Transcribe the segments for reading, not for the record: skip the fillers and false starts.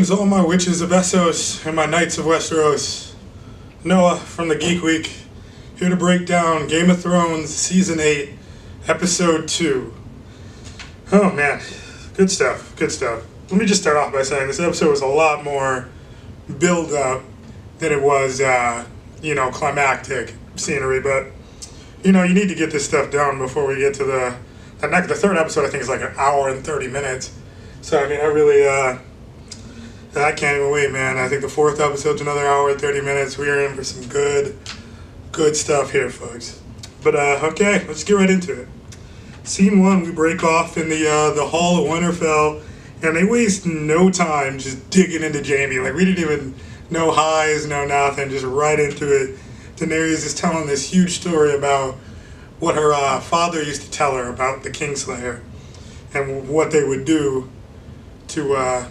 Greetings, all my witches of Essos and my knights of Westeros. Noah from the Geek Week, here to break down Game of Thrones Season 8, Episode 2. Oh man, good stuff, good stuff. Let me just start off by saying this episode was a lot more build-up than it was, climactic scenery, but, you need to get this stuff done before we get to the third episode. I think is like an hour and 30 minutes. So, I can't even wait, man. I think the fourth episode's another hour and 30 minutes. We are in for some good stuff here, folks. But, okay, let's get right into it. Scene 1, we break off in the Hall of Winterfell, and they waste no time just digging into Jaime. Like, we didn't even know highs, no nothing, just right into it. Daenerys is telling this huge story about what her father used to tell her about the Kingslayer and what they would do to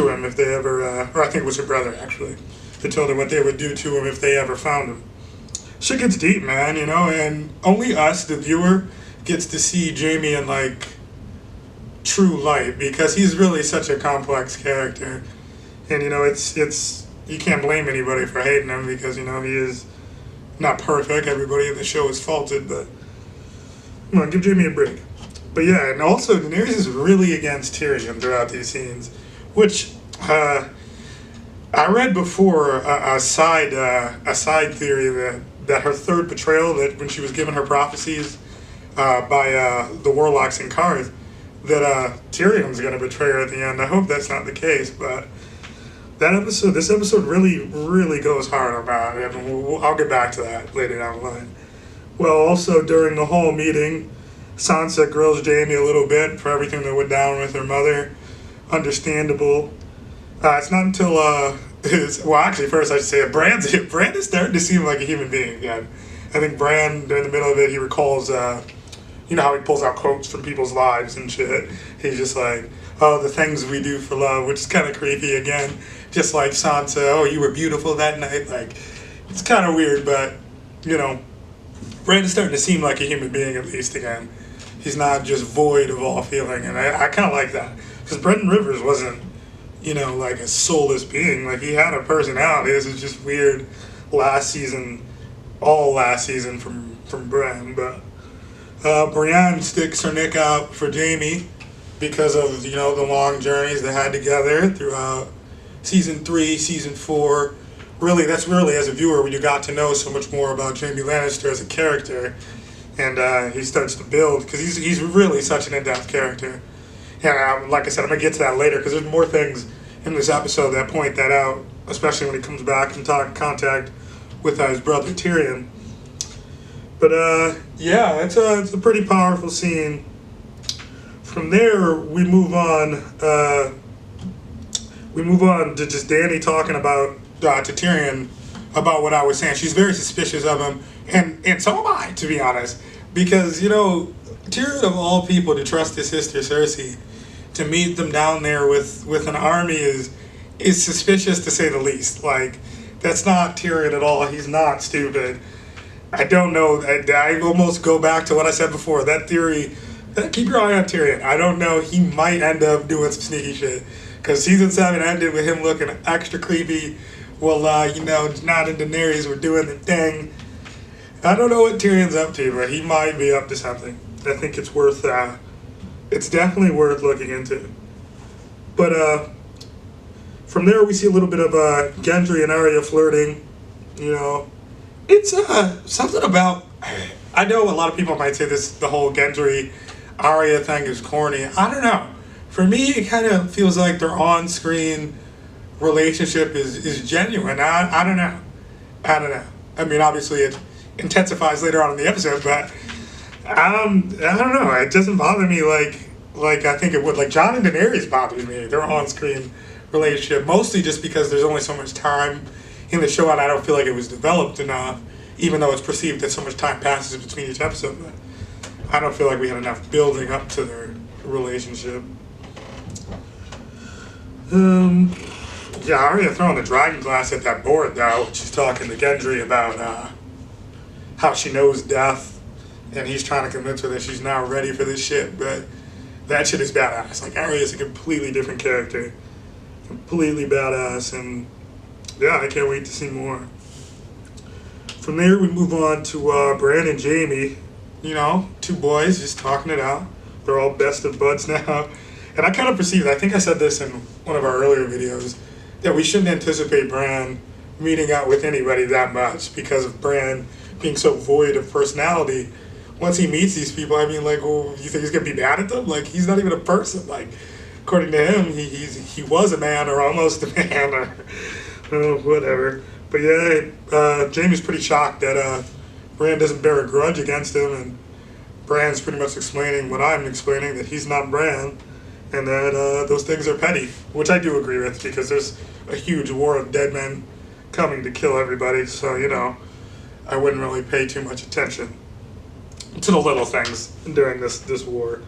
him if they ever, or I think it was her brother actually. They told her what they would do to him if they ever found him. Shit gets deep, man, and only us, the viewer, gets to see Jaime in like true light because he's really such a complex character. And it's you can't blame anybody for hating him because he is not perfect. Everybody in the show is faulted, but come on, give Jaime a break. But yeah, and also Daenerys is really against Tyrion throughout these scenes, which I read before a side theory that her third betrayal, that when she was given her prophecies by the warlocks in Karth, that Tyrion's going to betray her at the end. I hope that's not the case, but this episode really goes hard about it, and I'll get back to that later down the line. Well, also during the hall meeting, Sansa grills Jaime a little bit for everything that went down with her mother. Understandable. It's not until first I should say Bran is starting to seem like a human being again. I think Bran, in the middle of it, he recalls how he pulls out quotes from people's lives and shit. He's just like, oh, the things we do for love, which is kind of creepy again. Just like Sansa, oh, you were beautiful that night. Like, it's kind of weird, but Bran is starting to seem like a human being at least again. He's not just void of all feeling, and I kind of like that. Because Brendan Rivers wasn't, like a soulless being. Like, he had a personality. This is just weird all last season from Bran. But Brienne sticks her neck out for Jaime because of, the long journeys they had together throughout Season 3, Season 4. That's really, as a viewer, when you got to know so much more about Jaime Lannister as a character. And he starts to build, because he's really such an in-depth character. And like I said, I'm going to get to that later, because there's more things in this episode that point that out, especially when he comes back and contact with his brother Tyrion. But it's a pretty powerful scene. From there, we move on to just Dany talking about to Tyrion about what I was saying. She's very suspicious of him, and so am I, to be honest, because Tyrion, of all people, to trust his sister Cersei to meet them down there with an army is suspicious, to say the least. Like, that's not Tyrion at all. He's not stupid. I don't know. I almost go back to what I said before. That theory, keep your eye on Tyrion. I don't know. He might end up doing some sneaky shit. Because Season 7 ended with him looking extra creepy. Well, not in Daenerys. We're doing the thing. I don't know what Tyrion's up to, but he might be up to something. I think it's worth, it's definitely worth looking into. But from there, we see a little bit of Gendry and Arya flirting. It's something about, I know a lot of people might say the whole Gendry Arya thing is corny. I don't know. For me, it kind of feels like their on-screen relationship is genuine. I don't know. I mean, obviously it intensifies later on in the episode, but I don't know. It doesn't bother me like I think it would. Like, Jon and Daenerys bothers me, their on-screen relationship, mostly just because there's only so much time in the show, and I don't feel like it was developed enough, even though it's perceived that so much time passes between each episode. But I don't feel like we had enough building up to their relationship. Arya throwing the dragon glass at that board, though. She's talking to Gendry about how she knows death, and he's trying to convince her that she's now ready for this shit. But that shit is badass. Like, Arya is a completely different character completely badass, and yeah, I can't wait to see more. From there, we move on to Bran and Jamie. You know, two boys just talking it out. They're all best of buds now. And I kind of perceived, I think I said this in one of our earlier videos, that we shouldn't anticipate Bran meeting out with anybody that much because of Bran being so void of personality. Once he meets these people, I mean, like, well, you think he's going to be mad at them? Like, he's not even a person. Like, according to him, he was a man or almost a man or whatever. But yeah, Jamie's pretty shocked that Bran doesn't bear a grudge against him, and Bran's pretty much explaining what I'm explaining, that he's not Bran, and that those things are petty, which I do agree with, because there's a huge war of dead men coming to kill everybody, so, you know, I wouldn't really pay too much attention to the little things during this war.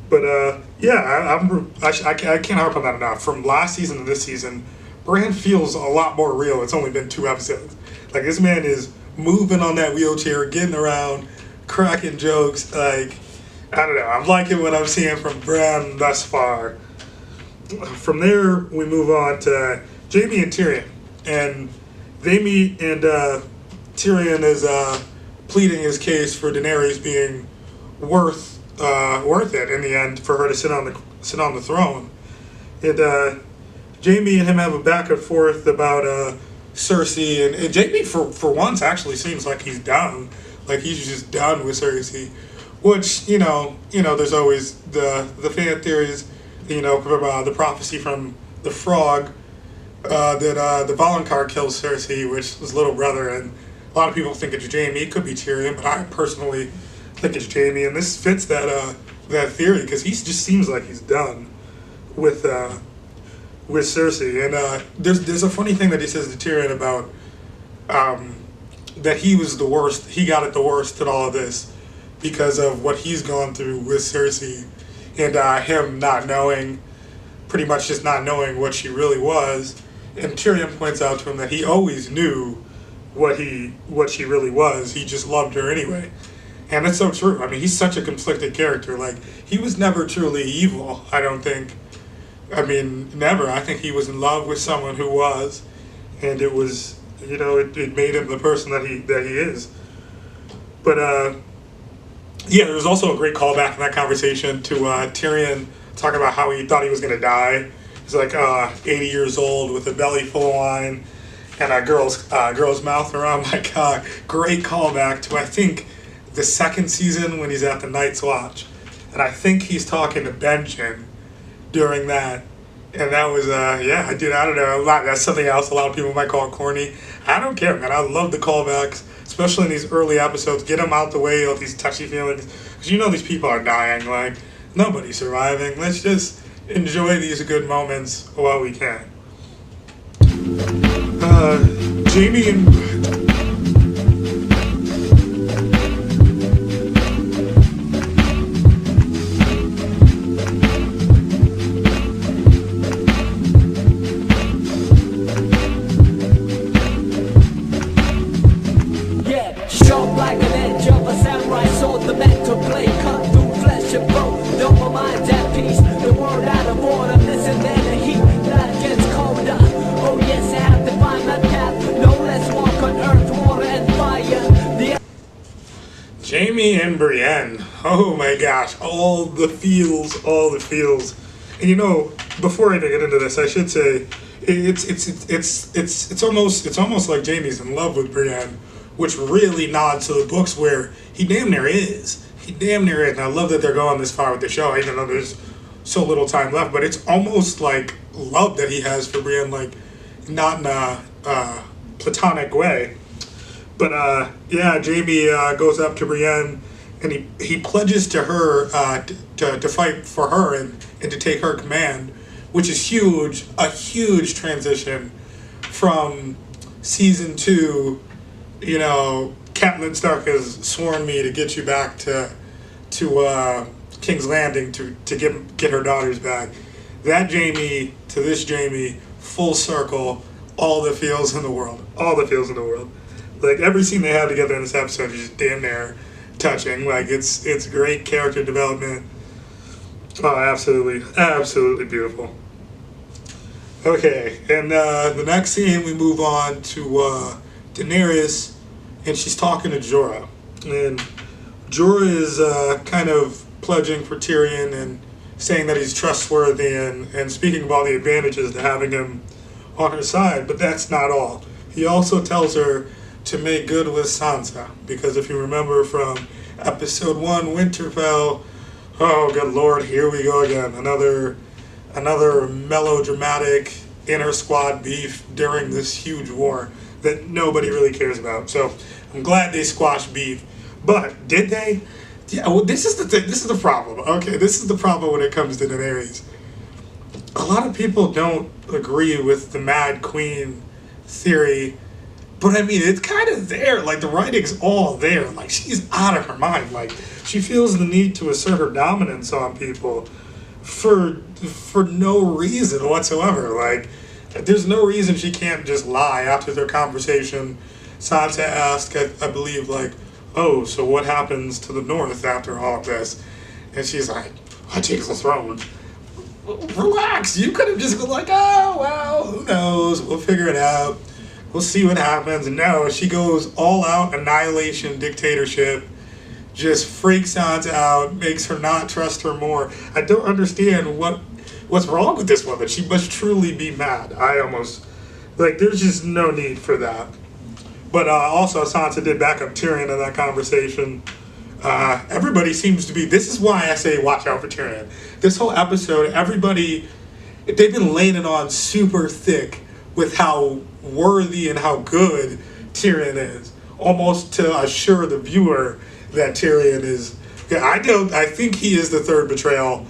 But yeah, I can't harp on that enough. From last season to this season, Bran feels a lot more real. It's only been 2 episodes. Like, this man is moving on that wheelchair, getting around, cracking jokes. Like, I don't know. I'm liking what I'm seeing from Bran thus far. From there, we move on to Jaime and Tyrion. And they meet, and Tyrion is pleading his case for Daenerys being worth it in the end for her to sit on the throne. And Jaime and him have a back and forth about Cersei, and Jaime for once actually seems like he's done. Like, he's just done with Cersei, which, you know, there's always the fan theories, you know, from the prophecy from the frog that the Valonqar kills Cersei, which is little brother, and a lot of people think it's Jaime. It could be Tyrion, but I personally think it's Jaime, and this fits that theory, because he just seems like he's done with Cersei. And there's a funny thing that he says to Tyrion about that he was the worst. He got it the worst at all of this because of what he's gone through with Cersei, and him not knowing, pretty much just not knowing what she really was. And Tyrion points out to him that he always knew what she really was. He just loved her anyway. And that's so true. I mean, he's such a conflicted character. Like, he was never truly evil, I don't think. I mean, never. I think he was in love with someone who was, and it was, you know, it made him the person that he is. But yeah, there was also a great callback in that conversation to Tyrion talking about how he thought he was going to die. He's like 80 years old with a belly full of wine and a girl's mouth around. My God, great callback to, I think, the second season when he's at the Night's Watch, and I think he's talking to Benjen during that, and that was yeah, I don't know, that's something else a lot of people might call corny. I don't care, man. I love the callbacks, especially in these early episodes. Get them out the way, all these touchy feelings, because you know these people are dying. Like, nobody's surviving. Let's just enjoy these good moments while we can. Jaime and Jaime and Brienne. Oh my gosh, all the feels. And you know, before I even get into this, I should say it's almost like Jaime's in love with Brienne, which really nods to the books where he damn near is. And I love that they're going this far with the show, even though there's so little time left. But it's almost like love that he has for Brienne, like not in a platonic way. But yeah, Jaime goes up to Brienne, and he pledges to her to fight for her and to take her command, which is huge, a huge transition from season 2. You know, Catelyn Stark has sworn me to get you back to King's Landing to get her daughters back. That Jaime to this Jaime, full circle, all the feels in the world. Like, every scene they have together in this episode is just damn near touching. Like, it's great character development. Oh, absolutely beautiful. Okay, and the next scene we move on to Daenerys, and she's talking to Jorah. And Jorah is kind of pledging for Tyrion and saying that he's trustworthy and speaking of all the advantages to having him on her side, but that's not all. He also tells her to make good with Sansa, because if you remember from episode 1, Winterfell, oh good lord, here we go again. Another melodramatic inter-squad beef during this huge war that nobody really cares about. So I'm glad they squashed beef. But did they? Yeah, well, this is the thing. This is the problem. Okay, this is the problem when it comes to Daenerys. A lot of people don't agree with the Mad Queen theory, but I mean, it's kind of there. Like, the writing's all there. Like, she's out of her mind. Like, she feels the need to assert her dominance on people for no reason whatsoever. Like, there's no reason she can't just lie. After their conversation, Sansa asked, I believe, like, oh, so what happens to the North after all of this? And she's like, I take the throne. Relax, you could have just been like, oh, well, who knows? We'll figure it out. We'll see what happens. And no, she goes all out annihilation dictatorship, just freaks Sansa out, makes her not trust her more. I don't understand what's wrong with this woman. She must truly be mad. There's just no need for that. But also, Sansa did back up Tyrion in that conversation. Everybody seems to be... This is why I say watch out for Tyrion. This whole episode, everybody... They've been laying it on super thick with how worthy and how good Tyrion is. Almost to assure the viewer that Tyrion is... Yeah, I think he is the third betrayal.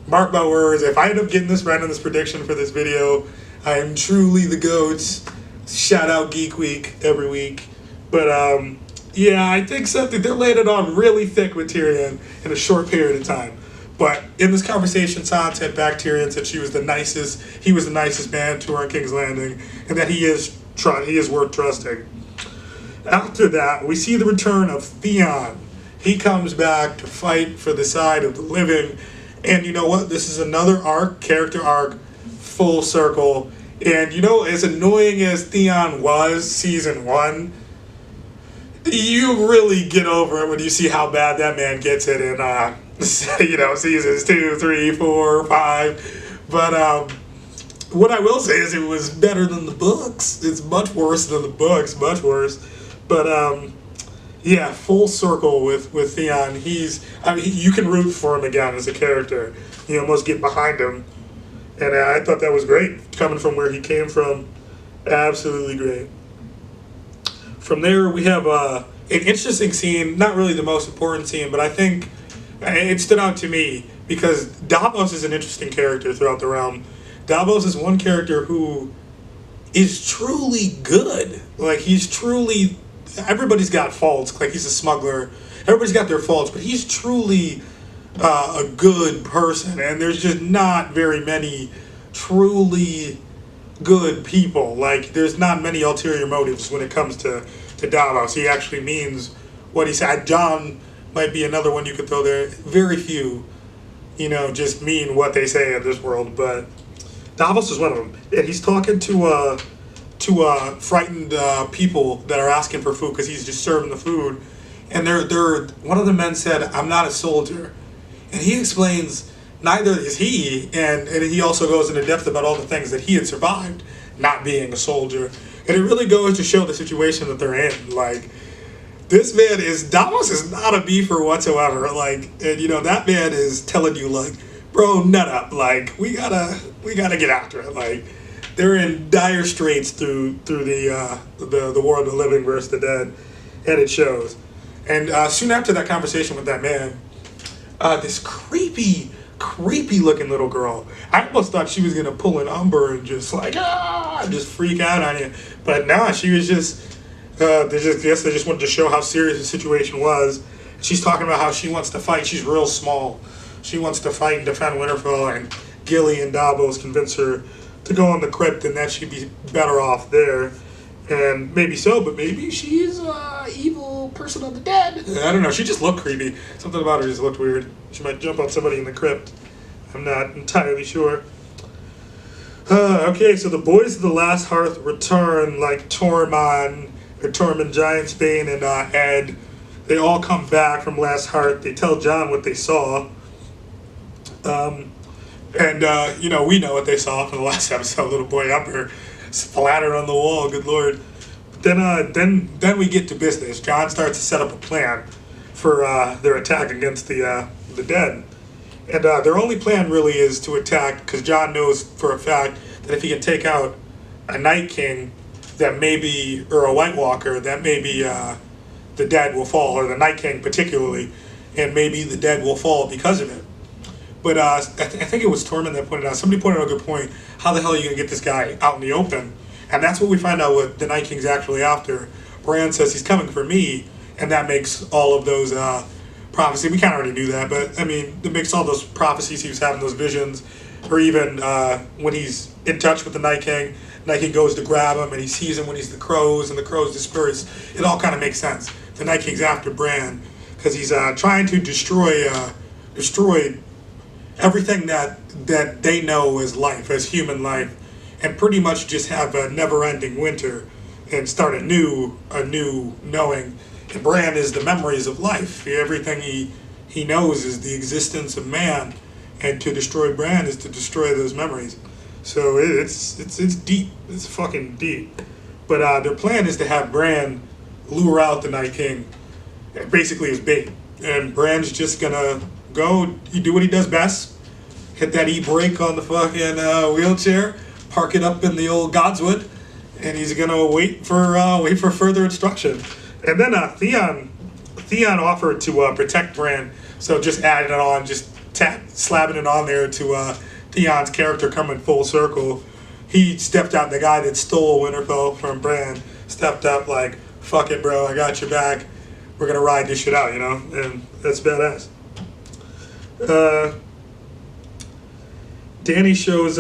Mark my words, if I end up getting this right in this prediction for this video, I am truly the GOAT. Shout out Geek Week every week. But yeah, I think something they're laying it on really thick with Tyrion in a short period of time. But in this conversation, Sansa had back Tyrion, said he was the nicest man to her on King's Landing, and that he is worth trusting. After that, we see the return of Theon. He comes back to fight for the side of the living, and you know what? This is another character arc, full circle. And you know, as annoying as Theon was season 1, you really get over it when you see how bad that man gets it in seasons 2, 3, 4, 5. But what I will say is it was better than the books. It's much worse than the books, much worse. But yeah, full circle with Theon. You can root for him again as a character. You almost get behind him. And I thought that was great, coming from where he came from. Absolutely great. From there, we have an interesting scene, not really the most important scene, but I think it stood out to me because Davos is an interesting character throughout the realm. Davos is one character who is truly good. Like, everybody's got faults. Like, he's a smuggler. Everybody's got their faults, but he's truly... a good person, and there's just not very many truly good people. Like, there's not many ulterior motives when it comes to Davos. He actually means what he said. John might be another one you could throw there. Very few, just mean what they say in this world, but Davos is one of them. And he's talking to frightened people that are asking for food because he's just serving the food, and they're one of the men said, "I'm not a soldier." And he explains neither is he, and he also goes into depth about all the things that he had survived not being a soldier. And it really goes to show the situation that they're in. Like, Davos is not a beefer whatsoever. Like, and that man is telling you, like, bro, nut up. Like, we gotta get after it. Like, they're in dire straits through the war of the living versus the dead, and it shows. And soon after that conversation with that man, this creepy looking little girl. I almost thought she was gonna pull an Umber and just just freak out on you. But no, she was just, they just wanted to show how serious the situation was. She's talking about how she wants to fight. She's real small. She wants to fight and defend Winterfell, and Gilly and Davos convince her to go on the crypt, and that she'd be better off there. And maybe so, but maybe she's an evil person of the dead. I don't know. She just looked creepy. Something about her just looked weird. She might jump on somebody in the crypt. I'm not entirely sure. Okay, so the boys of the Last Hearth return, like Tormund, Giantsbane, and Ed. They all come back from Last Hearth. They tell John what they saw. We know what they saw from the last episode. Little boy Upper splattered on the wall. Good lord. Then we get to business. John starts to set up a plan for their attack against the dead. And their only plan really is to attack, because John knows for a fact that if he can take out a Night King, that maybe, or a White Walker, that maybe the dead will fall, or the Night King particularly, and maybe the dead will fall because of it. But I think it was Tormund that pointed out, somebody pointed out a good point, how the hell are you going to get this guy out in the open? And that's what we find out what the Night King's actually after. Bran says he's coming for me, and that makes all of those prophecies. We kind of already knew that, but I mean, it makes all those prophecies he was having, those visions, or even when he's in touch with the Night King goes to grab him, and he sees him when he's the crows, and the crows disperse. It all kind of makes sense. The Night King's after Bran, because he's trying to destroy everything that they know as life, as human life, and pretty much just have a never-ending winter and start a new knowing. And Bran is the memories of life. Everything he knows is the existence of man, and to destroy Bran is to destroy those memories. So it's deep. It's fucking deep. But their plan is to have Bran lure out the Night King, basically as bait. And Bran's just gonna go, he do what he does best, hit that E-brake on the fucking wheelchair, park it up in the old Godswood, and he's gonna wait for further instruction. And then Theon offered to protect Bran, so just adding it on, just slapping it on there to Theon's character coming full circle. He stepped out, the guy that stole Winterfell from Bran stepped up like, fuck it bro, I got your back, we're gonna ride this shit out, you know, and that's badass. Dany shows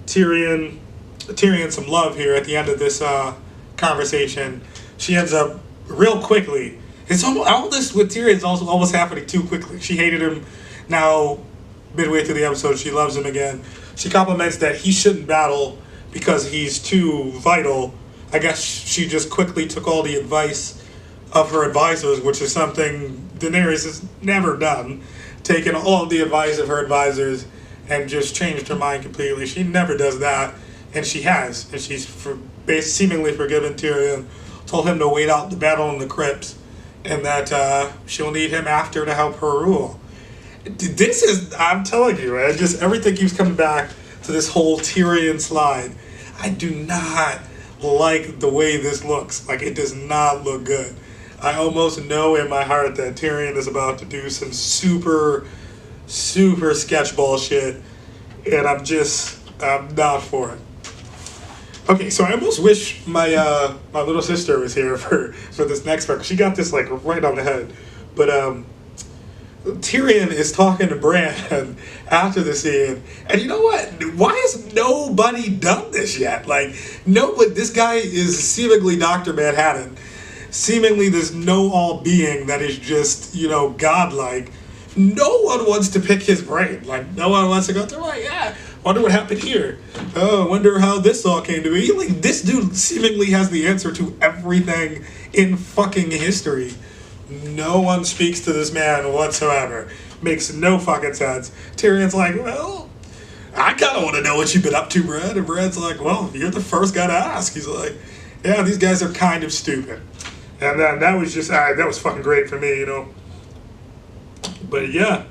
Tyrion some love here at the end of this conversation. She ends up real quickly. It's almost, all this with Tyrion is also almost happening too quickly. She hated him. Now, midway through the episode, she loves him again. She compliments that he shouldn't battle because he's too vital. I guess she just quickly took all the advice of her advisors, which is something Daenerys has never done. Taken all of the advice of her advisors and just changed her mind completely. She never does that, and she has. And she's seemingly forgiven Tyrion, told him to wait out the battle in the crypts, and that she'll need him after to help her rule. This is, I'm telling you, man, just everything keeps coming back to this whole Tyrion slide. I do not like the way this looks. Like, it does not look good. I almost know in my heart that Tyrion is about to do some super sketchball shit, and I'm not for it. Okay, so I almost wish my my little sister was here for this next part. She got this like right on the head. But Tyrion is talking to Bran after the scene, and you know what? Why has nobody done this yet? Like, nobody. This guy is seemingly Dr. Manhattan. Seemingly, there's no all-being that is just, you know, godlike. No one wants to pick his brain. Like, no one wants to go through, like, yeah, wonder what happened here. Oh, wonder how this all came to be. Like, this dude seemingly has the answer to everything in fucking history. No one speaks to this man whatsoever. Makes no fucking sense. Tyrion's like, well, I kind of want to know what you've been up to, Brad. And Brad's like, well, you're the first guy to ask. He's like, yeah, these guys are kind of stupid. And then that was just, that was fucking great for me, you know. But yeah.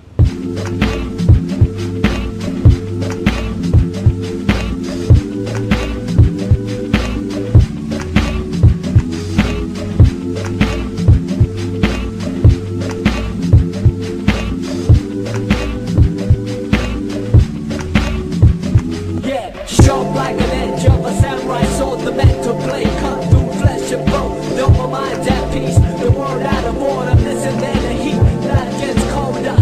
Sharp like an edge of a samurai sword, the mental blade cut through flesh and bone. Though my mind's at peace, the world out of order, listen there, the heat, not against colder.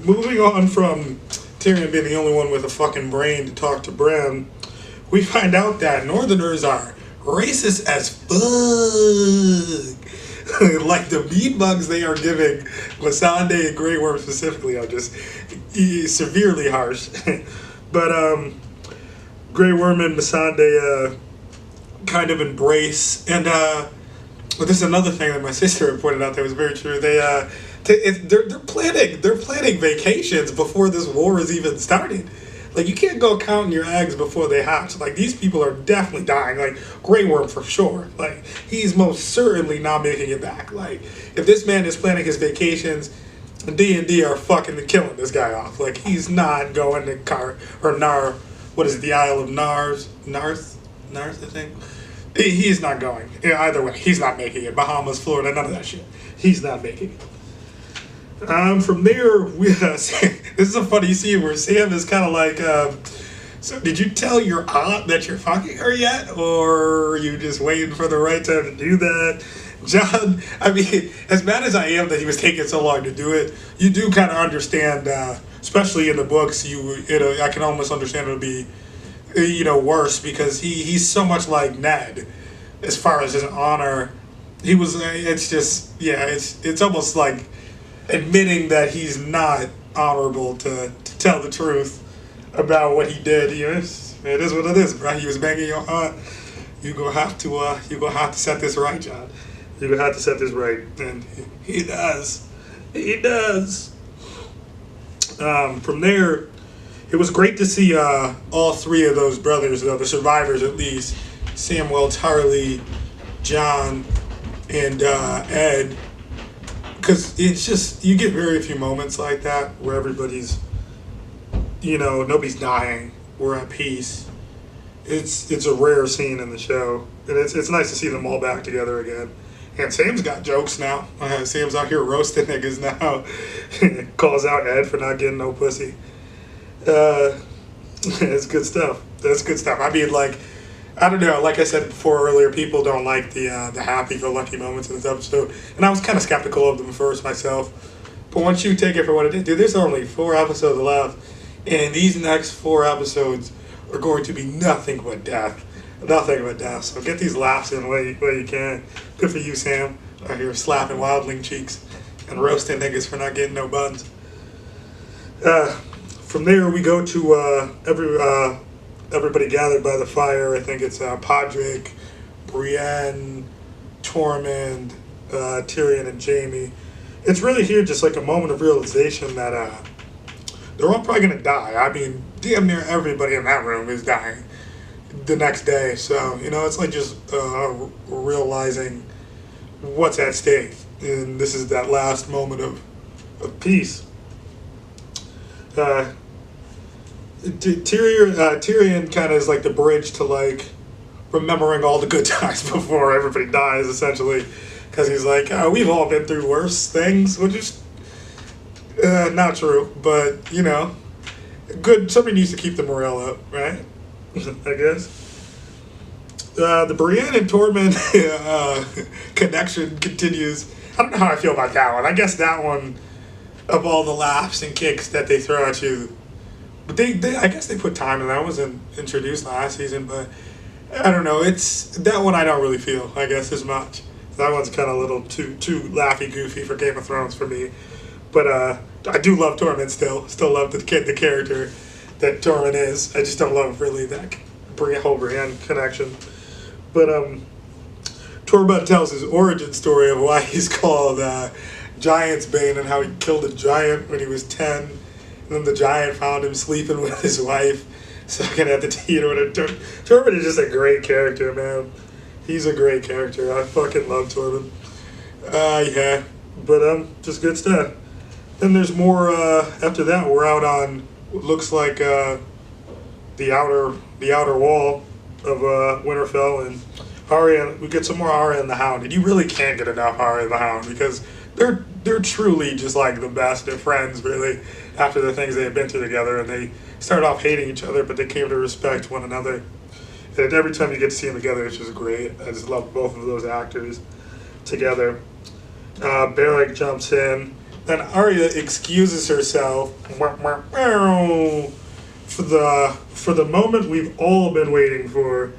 moving on from Tyrion being the only one with a fucking brain to talk to Bran, we find out that Northerners are racist as fuck. Like the meat bugs they are giving Missandei and Grey Worm specifically are just severely harsh. But Grey Worm and Missandei kind of embrace, and but this is another thing that my sister pointed out that was very true. They're planning vacations before this war is even started. Like, you can't go counting your eggs before they hatch. Like, these people are definitely dying. Like, Grey Worm for sure. Like, he's most certainly not making it back. Like, if this man is planning his vacations, D&D are fucking killing this guy off. Like, he's not going to what is it, the Isle of Narth, I think? He's not going. Yeah, either way, he's not making it. Bahamas, Florida, none of that shit. He's not making it. From there, this is a funny scene where Sam is kind of like, so did you tell your aunt that you're fucking her yet? Or are you just waiting for the right time to do that? John, I mean, as mad as I am that he was taking so long to do it, you do kind of understand, especially in the books, I can almost understand it would be, worse, because he's so much like Ned as far as his honor. He was, it's almost like admitting that he's not honorable to tell the truth about what he did. It is what it is, bro. He was banging your aunt. You gonna have to set this right, John. You gonna have to set this right, and he does. He does. From there, it was great to see all three of those brothers, the survivors at least, Samwell, Tarly, John, and Ed. Because it's just, you get very few moments like that where everybody's, nobody's dying. We're at peace. It's a rare scene in the show. And it's nice to see them all back together again. And Sam's got jokes now. Sam's out here roasting niggas now. Calls out Ed for not getting no pussy. It's good stuff. That's good stuff. I mean, like, I don't know, like I said before earlier, people don't like the happy-go-lucky moments in this episode. And I was kind of skeptical of them first myself. But once you take it for what it is, dude, there's only 4 episodes left. And these next 4 episodes are going to be nothing but death. Nothing but death. So get these laughs in where you can. Good for you, Sam. Out here slapping wildling cheeks and roasting niggas for not getting no buns. From there, we go to everybody gathered by the fire. I think it's Podrick, Brienne, Tormund, Tyrion, and Jaime. It's really here just like a moment of realization that they're all probably going to die. I mean, damn near everybody in that room is dying the next day. So, it's like just realizing what's at stake. And this is that last moment of peace. Tyrion kind of is like the bridge to like remembering all the good times before everybody dies, essentially, because he's like, we've all been through worse things, which is not true, but good. Somebody needs to keep the morale up, right? I guess. The Brienne and Tormund connection continues. I don't know how I feel about that one. I guess that one, of all the laughs and kicks that they throw at you. But I guess they put time in that. Wasn't introduced last season, but I don't know. It's that one I don't really feel, I guess, as much. That one's kind of a little too laughy, goofy for Game of Thrones for me. But I do love Tormund still. Still love the character that Tormund is. I just don't love really that whole Brienne connection. But Tormund tells his origin story of why he's called Giant's Bane and how he killed a giant when he was 10. And then the giant found him sleeping with his wife, sucking at the teat or whatever. Tormund is just a great character, man. He's a great character. I fucking love Tormund. Yeah. But just good stuff. Then there's more after that. We're out on what looks like the outer wall of Winterfell, and Arya. We get some more Arya and the Hound, and you really can't get enough Arya and the Hound because they're truly just like the best of friends, really, after the things they have been through together, and they started off hating each other, but they came to respect one another. And every time you get to see them together, it's just great. I just love both of those actors together. Beric jumps in, Then Arya excuses herself for the moment we've all been waiting for,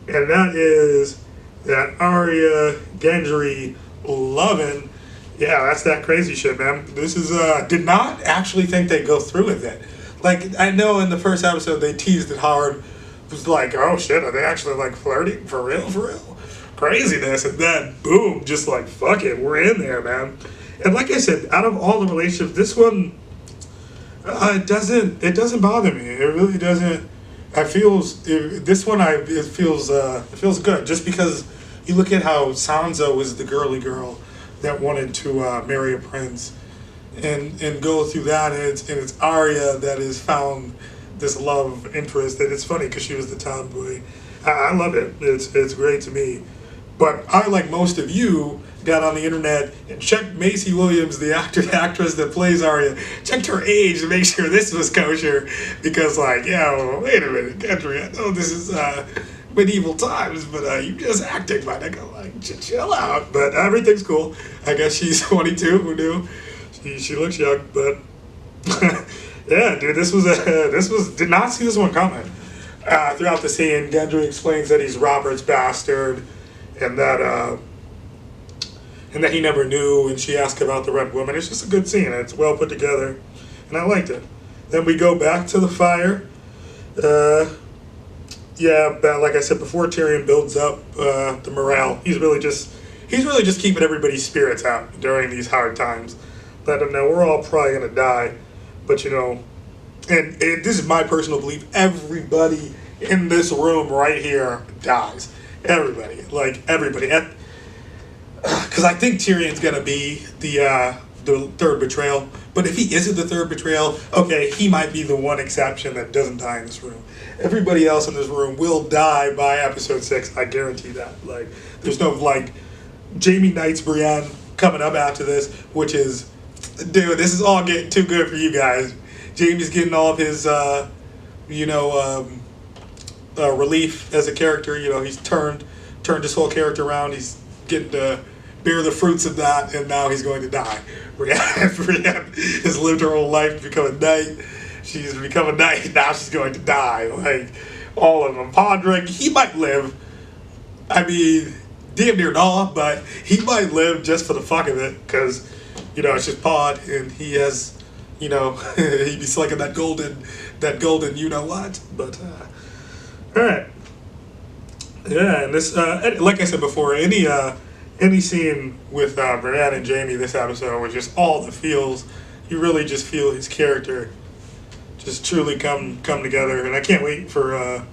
and that is that Arya Gendry loving. Yeah, that's that crazy shit, man. This is did not actually think they'd go through with it. Like, I know in the first episode they teased it hard. It was like, oh shit, are they actually like flirting for real, for real? Craziness, and then boom, just like fuck it, we're in there, man. And like I said, out of all the relationships, this one it doesn't bother me. It really doesn't. It feels it feels good just because you look at how Sansa was the girly girl that wanted to marry a prince, and go through that, and it's Arya that has found this love interest, and it's funny because she was the tomboy. I love it. It's great to me. But I, like most of you, got on the internet and checked Macy Williams, the actress that plays Arya, checked her age to make sure this was kosher, because like, yeah, well, wait a minute, Gendry, I know this is medieval times, but you're just acting, my nigga, like, chill out. But everything's cool. I guess she's 22, who knew? She looks young, but yeah, dude, did not see this one coming. Throughout the scene, Gendry explains that he's Robert's bastard, and that he never knew, and she asked about the Red Woman. It's just a good scene. It's well put together, and I liked it. Then we go back to the fire. Yeah, but like I said before, Tyrion builds up the morale. He's really just keeping everybody's spirits out during these hard times. Let them know we're all probably gonna die, but you know, and this is my personal belief. Everybody in this room right here dies. Everybody, like everybody. Because I think Tyrion's gonna be the third betrayal. But if he isn't the third betrayal, okay, he might be the one exception that doesn't die in this room. Everybody else in this room will die by episode 6. I guarantee that. Like, there's no like Jaime Knight's Brienne coming up after this, which is, dude, this is all getting too good for you guys. Jaime's getting all of his, relief as a character. You know, he's turned his whole character around. He's getting to bear the fruits of that, and now he's going to die. Brienne has lived her whole life to become a knight. She's become a knight. Now she's going to die. Like, all of them. Podrick, he might live. I mean, damn near not, but he might live just for the fuck of it, because, you know, it's just Pod, and he has, you know, he'd be slinging that golden, you know what. But, all right. Yeah, and this, like I said before, any scene with Brienne and Jaime this episode was just all the feels. You really just feel his character just truly come together, and I can't wait for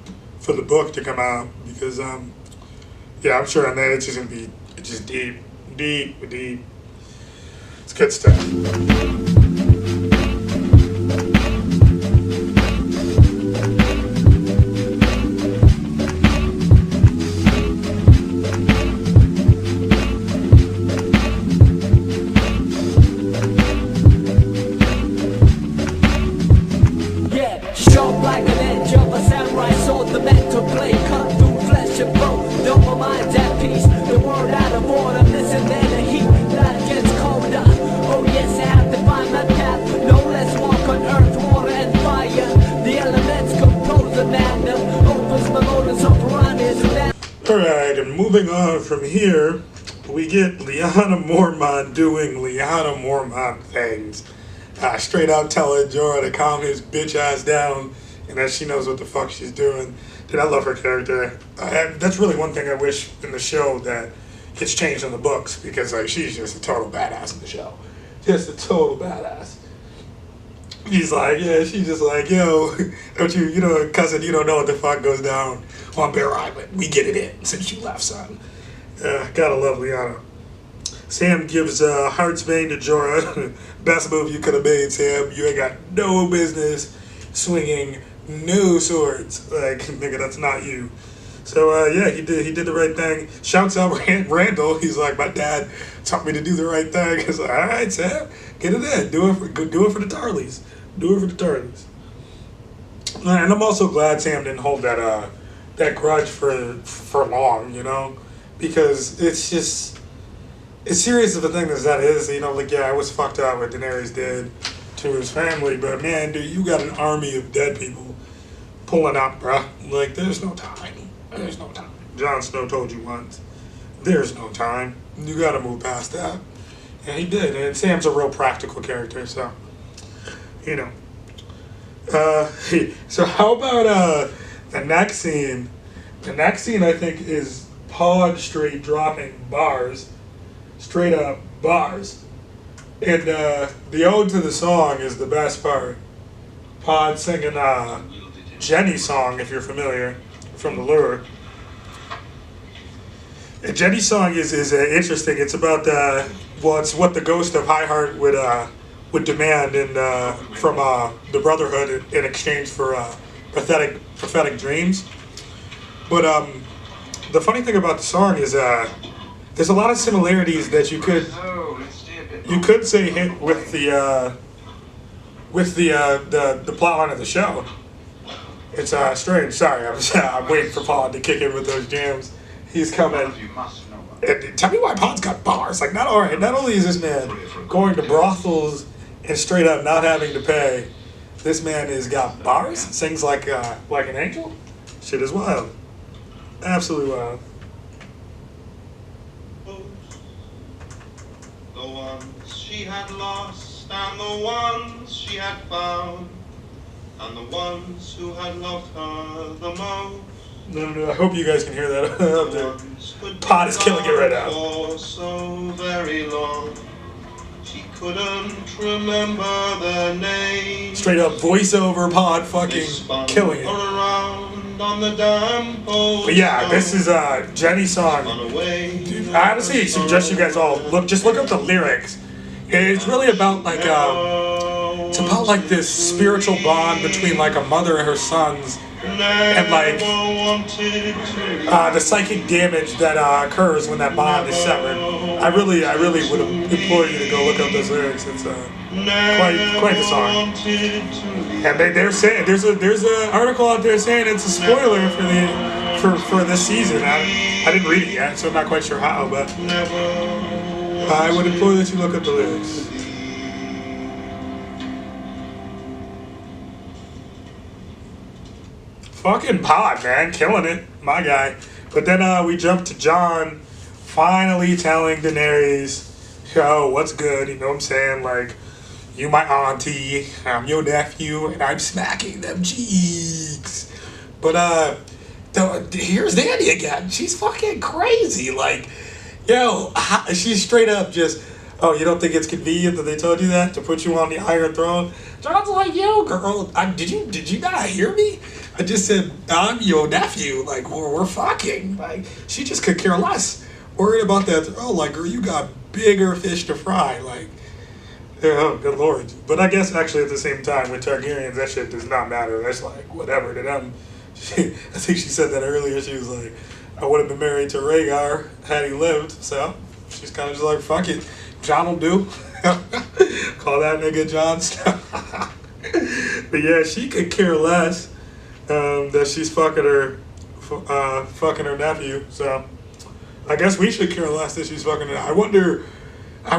the book to come out, because yeah, I'm sure on that it's just gonna be just deep. It's good stuff. Alright, and moving on from here, we get Lyanna Mormont doing Lyanna Mormont things. Straight out telling Jorah to calm his bitch ass down, and that she knows what the fuck she's doing. Dude, I love her character. That's really one thing I wish in the show that gets changed in the books, because like she's just a total badass in the show. Just a total badass. He's like, yeah, she's just like, yo, don't you, cousin, you don't know what the fuck goes down on Bear Island. We get it in since you left, son. Gotta love Lyanna. Sam gives Heartsbane to Jorah. Best move you could have made, Sam. You ain't got no business swinging no swords. Like, nigga, that's not you. So, yeah, he did the right thing. Shouts out Randall. He's like, my dad taught me to do the right thing. He's like, all right, Sam, get it in. Do it for the Tarleys. Do it for the Tarleys. And I'm also glad Sam didn't hold that grudge for long, because it's as serious of a thing as that is, you know, like, yeah, I was fucked up what Daenerys did to his family, but man, dude, you got an army of dead people pulling up, bruh. Like, there's no time. There's no time. Jon Snow told you once. There's no time. You gotta move past that. And he did. And Sam's a real practical character, so, you know. So how about the next scene? The next scene, I think, is Pod straight dropping bars. Straight up bars. And the ode to the song is the best part. Pod singing Jenny's song, if you're familiar, from the Lure. And Jenny's song is interesting. It's about well, it's what the ghost of Highheart would demand from the Brotherhood in exchange for prophetic dreams. But the funny thing about the song is there's a lot of similarities that you could say hit with the plot line of the show. It's strange. Sorry, I'm waiting for Pod to kick in with those jams. He's coming. And tell me why Pod's got bars. Like, not only is this man going to brothels and straight up not having to pay, this man has got bars. Sings like an angel. Shit is wild. Absolutely wild. The ones she had lost and the ones she had found, and the ones who had loved her the most. No, I hope you guys can hear that. Pod is killing it right now. For so very long, she couldn't remember their name. Straight up voiceover Pod fucking killing it. On the damp but yeah, this is Jenny's song. Dude, I honestly suggest you guys all look up the lyrics. It's really about like it's about like this spiritual bond between like a mother and her sons. And like the psychic damage that occurs when that bond is severed. I really would implore you to go look up those lyrics. It's quite the song. And they're saying there's an article out there saying it's a spoiler for this season. I didn't read it yet, so I'm not quite sure how, but I would implore that you look up the lyrics. Fucking Pod, man, killing it, my guy. But then we jump to Jon finally telling Daenerys, yo, what's good, you know what I'm saying, like, you my auntie, I'm your nephew, and I'm smacking them cheeks. But here's Dany again. She's fucking crazy, like, yo, she's straight up just, oh, you don't think it's convenient that they told you that, to put you on the Iron Throne? Jon's like, yo, girl, did you not hear me? I just said, I'm your nephew, like, we're fucking. Like, she just could care less. Worried about that, oh, like, girl, you got bigger fish to fry, like, oh, good lord. But I guess, actually, at the same time, with Targaryens, that shit does not matter. That's, like, whatever to them. I think she said that earlier. She was like, I would have been married to Rhaegar had he lived, so she's kind of just like, fuck it. Jon will do. Call that nigga Jon Snow. But yeah, she could care less that she's fucking her nephew. So I guess we should care less that she's fucking her. I wonder. I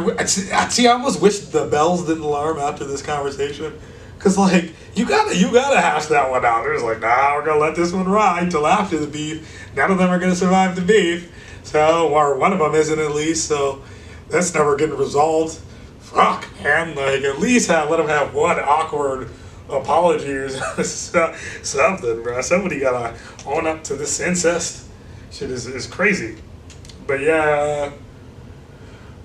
almost wish the bells didn't alarm after this conversation, cause like you gotta hash that one out. There's like, nah, we're gonna let this one ride till after the beef. None of them are gonna survive the beef. So, or one of them isn't at least. So that's never getting resolved. Fuck, man. Like, at least let them have one awkward apology or something, bro. Somebody gotta own up to this incest. Shit is crazy. But yeah,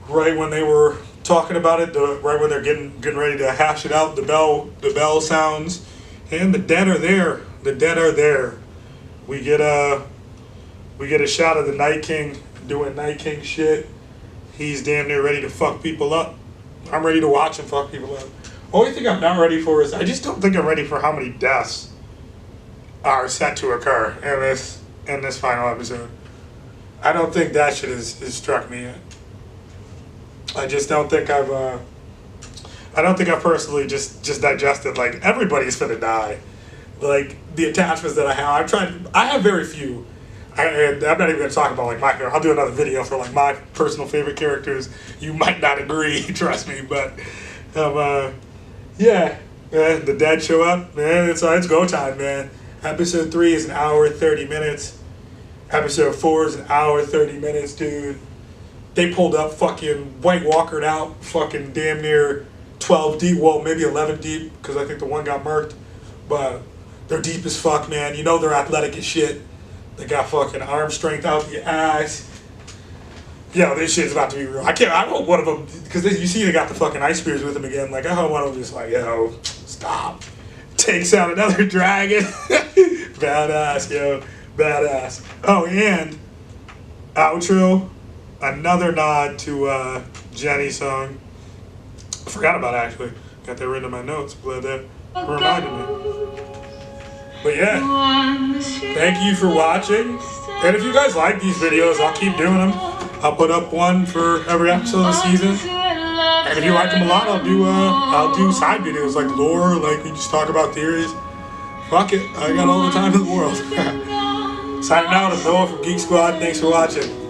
right when they were talking about it, right when they're getting ready to hash it out, the bell sounds, and the dead are there. The dead are there. We get a shot of the Night King doing Night King shit. He's damn near ready to fuck people up. I'm ready to watch him fuck people up. Only thing I'm not ready for is I just don't think I'm ready for how many deaths are set to occur in this final episode. I don't think that shit has struck me yet. I just don't think I've personally just digested, like, everybody's finna die. Like, the attachments that I have very few. I'm not even going to talk about like my favorite. I'll do another video for like my personal favorite characters. You might not agree, trust me, but yeah, the dead show up, man. It's go time, man. Episode 3 is an hour 30 minutes. Episode 4 is an hour 30 minutes, dude. They pulled up fucking White Walkered out, fucking damn near 12 deep. Well, maybe 11 deep because I think the one got marked, but they're deep as fuck, man. You know they're athletic as shit. They got fucking arm strength out the ass. Yo, this shit's about to be real. I hope one of them, because you see they got the fucking ice spears with them again. Like, I hope one of them just like, yo, stop. Takes out another dragon. Badass, yo. Badass. Oh, and outro, another nod to Jenny's song. I forgot about it, actually. Got that written in my notes. Glad that reminded me. But yeah, thank you for watching. And if you guys like these videos, I'll keep doing them. I'll put up one for every episode of the season. And if you like them a lot, I'll do side videos like lore, like we just talk about theories. Fuck it, I got all the time in the world. Signing out, I'm Noah from Geek Squad. Thanks for watching.